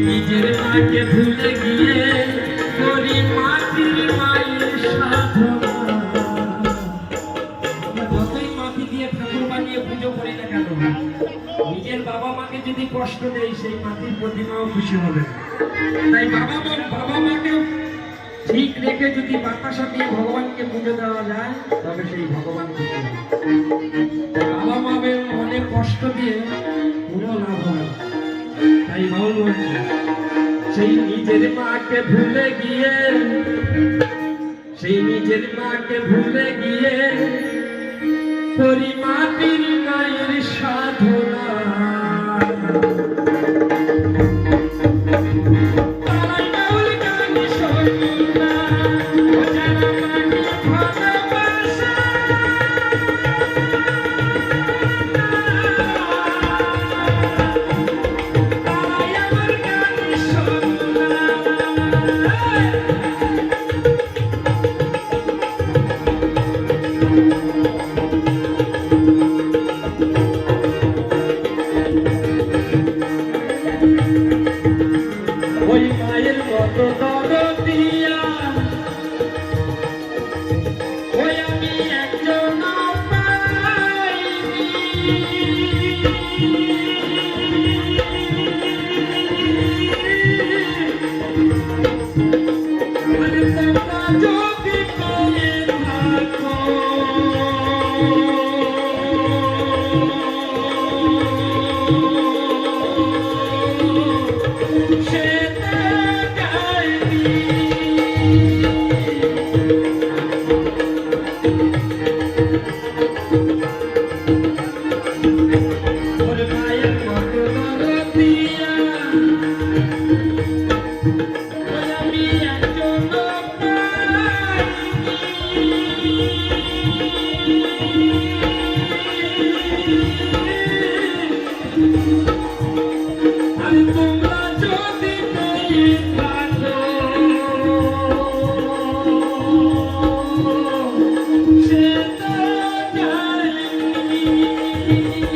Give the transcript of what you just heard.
নিজের মাকে ভুলে গিয়ে করি মাটির মায়ের সাধনা। যতই মাটি দিয়ে ঠাকুর বানিয়ে পুজো করি না কেন, নিজের বাবা মাকে যদি কষ্ট দেয় সেই মাটির প্রতিমাও খুশি হবে। তাই বাবা মাকে ঠিক রেখে যদি বাতাসা দিয়ে ভগবানকে পুজো দেওয়া যায় তবে সেই ভগবান খুশি হবে। বাবা মায়ের মনে কষ্ট দিয়ে কোনো লাভ হয়। তাই বাউল বলছে সেই নিজের মাকে ভুলে গিয়ে, সেই নিজের মাকে ভুলে গিয়ে করি মাটির মায়ের সাধনা। তোমরা যদি